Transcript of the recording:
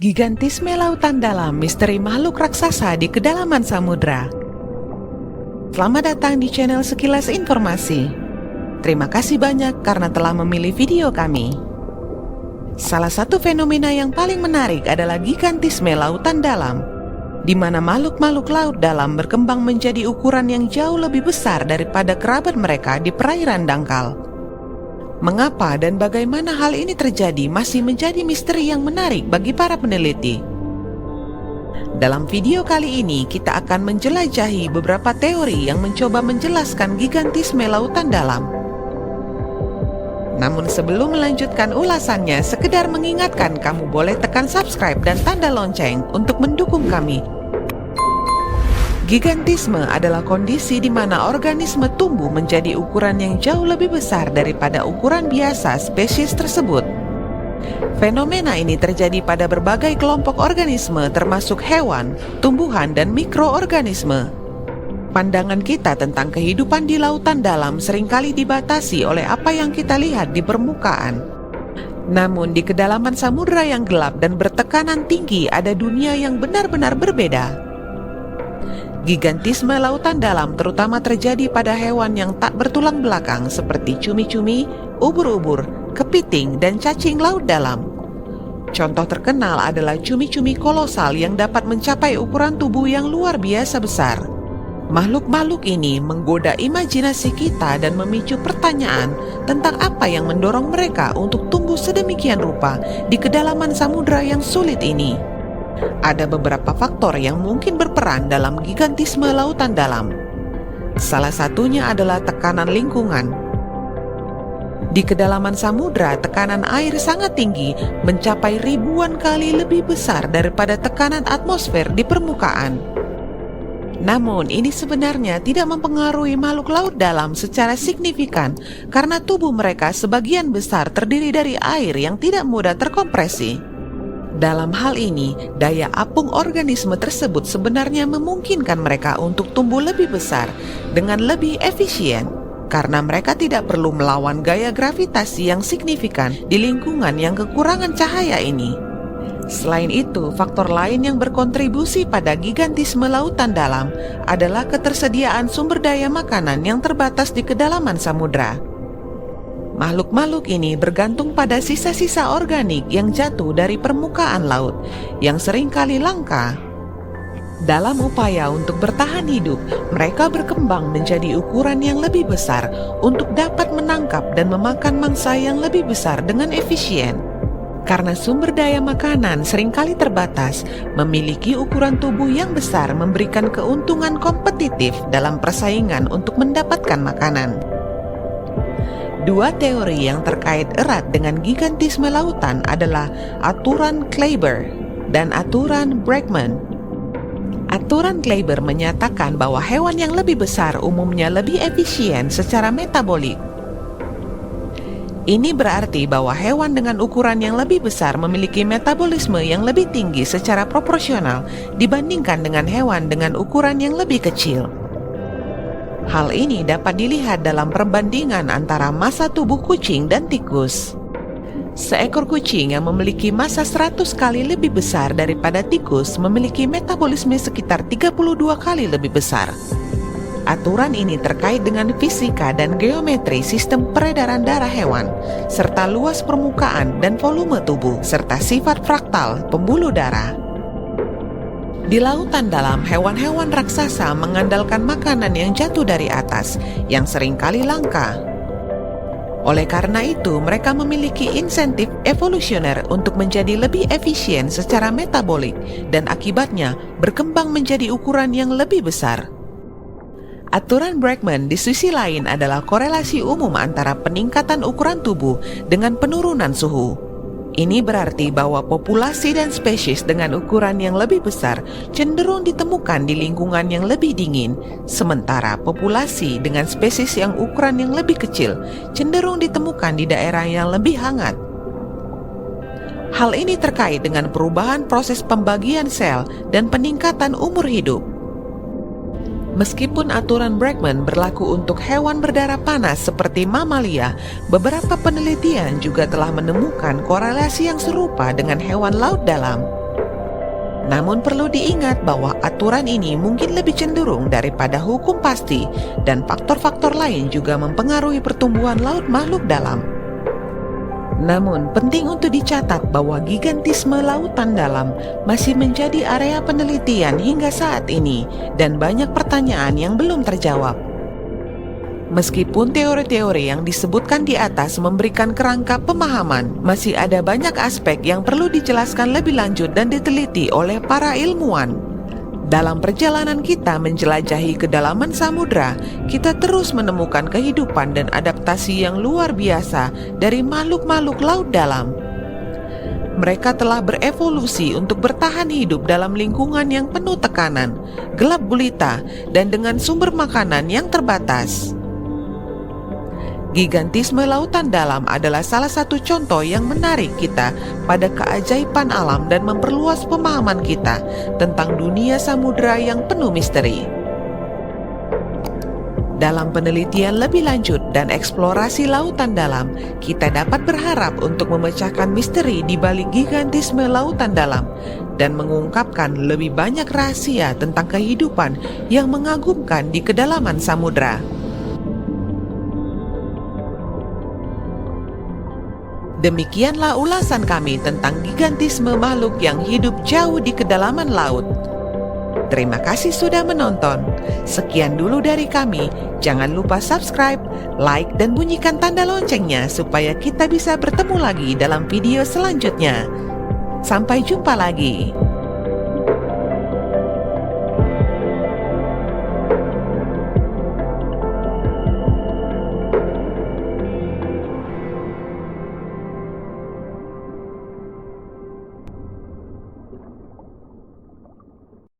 Gigantisme lautan dalam, misteri makhluk raksasa di kedalaman samudra. Selamat datang di channel Sekilas Informasi. Terima kasih banyak karena telah memilih video kami. Salah satu fenomena yang paling menarik adalah gigantisme lautan dalam, di mana makhluk-makhluk laut dalam berkembang menjadi ukuran yang jauh lebih besar daripada kerabat mereka di perairan dangkal. Mengapa dan bagaimana hal ini terjadi masih menjadi misteri yang menarik bagi para peneliti. Dalam video kali ini kita akan menjelajahi beberapa teori yang mencoba menjelaskan gigantisme lautan dalam. Namun sebelum melanjutkan ulasannya, sekedar mengingatkan kamu boleh tekan subscribe dan tanda lonceng untuk mendukung kami. Gigantisme adalah kondisi di mana organisme tumbuh menjadi ukuran yang jauh lebih besar daripada ukuran biasa spesies tersebut. Fenomena ini terjadi pada berbagai kelompok organisme termasuk hewan, tumbuhan, dan mikroorganisme. Pandangan kita tentang kehidupan di lautan dalam seringkali dibatasi oleh apa yang kita lihat di permukaan. Namun di kedalaman samudra yang gelap dan bertekanan tinggi ada dunia yang benar-benar berbeda. Gigantisme lautan dalam terutama terjadi pada hewan yang tak bertulang belakang seperti cumi-cumi, ubur-ubur, kepiting, dan cacing laut dalam. Contoh terkenal adalah cumi-cumi kolosal yang dapat mencapai ukuran tubuh yang luar biasa besar. Makhluk-makhluk ini menggoda imajinasi kita dan memicu pertanyaan tentang apa yang mendorong mereka untuk tumbuh sedemikian rupa di kedalaman samudra yang sulit ini. Ada beberapa faktor yang mungkin berperan dalam gigantisme lautan dalam. Salah satunya adalah tekanan lingkungan. Di kedalaman samudra, tekanan air sangat tinggi, mencapai ribuan kali lebih besar daripada tekanan atmosfer di permukaan. Namun, ini sebenarnya tidak mempengaruhi makhluk laut dalam secara signifikan karena tubuh mereka sebagian besar terdiri dari air yang tidak mudah terkompresi. Dalam hal ini, daya apung organisme tersebut sebenarnya memungkinkan mereka untuk tumbuh lebih besar dengan lebih efisien karena mereka tidak perlu melawan gaya gravitasi yang signifikan di lingkungan yang kekurangan cahaya ini. Selain itu, faktor lain yang berkontribusi pada gigantisme lautan dalam adalah ketersediaan sumber daya makanan yang terbatas di kedalaman samudra. Makhluk-makhluk ini bergantung pada sisa-sisa organik yang jatuh dari permukaan laut, yang seringkali langka. Dalam upaya untuk bertahan hidup, mereka berkembang menjadi ukuran yang lebih besar untuk dapat menangkap dan memakan mangsa yang lebih besar dengan efisien. Karena sumber daya makanan seringkali terbatas, memiliki ukuran tubuh yang besar memberikan keuntungan kompetitif dalam persaingan untuk mendapatkan makanan. Dua teori yang terkait erat dengan gigantisme lautan adalah aturan Kleiber dan aturan Bregman. Aturan Kleiber menyatakan bahwa hewan yang lebih besar umumnya lebih efisien secara metabolik. Ini berarti bahwa hewan dengan ukuran yang lebih besar memiliki metabolisme yang lebih tinggi secara proporsional dibandingkan dengan hewan dengan ukuran yang lebih kecil. Hal ini dapat dilihat dalam perbandingan antara massa tubuh kucing dan tikus. Seekor kucing yang memiliki massa 100 kali lebih besar daripada tikus memiliki metabolisme sekitar 32 kali lebih besar. Aturan ini terkait dengan fisika dan geometri sistem peredaran darah hewan, serta luas permukaan dan volume tubuh, serta sifat fraktal pembuluh darah. Di lautan dalam, hewan-hewan raksasa mengandalkan makanan yang jatuh dari atas, yang seringkali langka. Oleh karena itu, mereka memiliki insentif evolusioner untuk menjadi lebih efisien secara metabolik dan akibatnya berkembang menjadi ukuran yang lebih besar. Aturan Bregman di sisi lain adalah korelasi umum antara peningkatan ukuran tubuh dengan penurunan suhu. Ini berarti bahwa populasi dan spesies dengan ukuran yang lebih besar cenderung ditemukan di lingkungan yang lebih dingin, sementara populasi dengan spesies yang ukuran yang lebih kecil cenderung ditemukan di daerah yang lebih hangat. Hal ini terkait dengan perubahan proses pembagian sel dan peningkatan umur hidup. Meskipun aturan Bregman berlaku untuk hewan berdarah panas seperti mamalia, beberapa penelitian juga telah menemukan korelasi yang serupa dengan hewan laut dalam. Namun perlu diingat bahwa aturan ini mungkin lebih cenderung daripada hukum pasti dan faktor-faktor lain juga mempengaruhi pertumbuhan laut makhluk dalam. Namun, penting untuk dicatat bahwa gigantisme lautan dalam masih menjadi area penelitian hingga saat ini dan banyak pertanyaan yang belum terjawab. Meskipun teori-teori yang disebutkan di atas memberikan kerangka pemahaman, masih ada banyak aspek yang perlu dijelaskan lebih lanjut dan diteliti oleh para ilmuwan. Dalam perjalanan kita menjelajahi kedalaman samudra, kita terus menemukan kehidupan dan adaptasi yang luar biasa dari makhluk-makhluk laut dalam. Mereka telah berevolusi untuk bertahan hidup dalam lingkungan yang penuh tekanan, gelap gulita, dan dengan sumber makanan yang terbatas. Gigantisme lautan dalam adalah salah satu contoh yang menarik kita pada keajaiban alam dan memperluas pemahaman kita tentang dunia samudera yang penuh misteri. Dalam penelitian lebih lanjut dan eksplorasi lautan dalam, kita dapat berharap untuk memecahkan misteri di balik gigantisme lautan dalam dan mengungkapkan lebih banyak rahasia tentang kehidupan yang mengagumkan di kedalaman samudera. Demikianlah ulasan kami tentang gigantisme makhluk yang hidup jauh di kedalaman laut. Terima kasih sudah menonton. Sekian dulu dari kami. Jangan lupa subscribe, like, dan bunyikan tanda loncengnya supaya kita bisa bertemu lagi dalam video selanjutnya. Sampai jumpa lagi.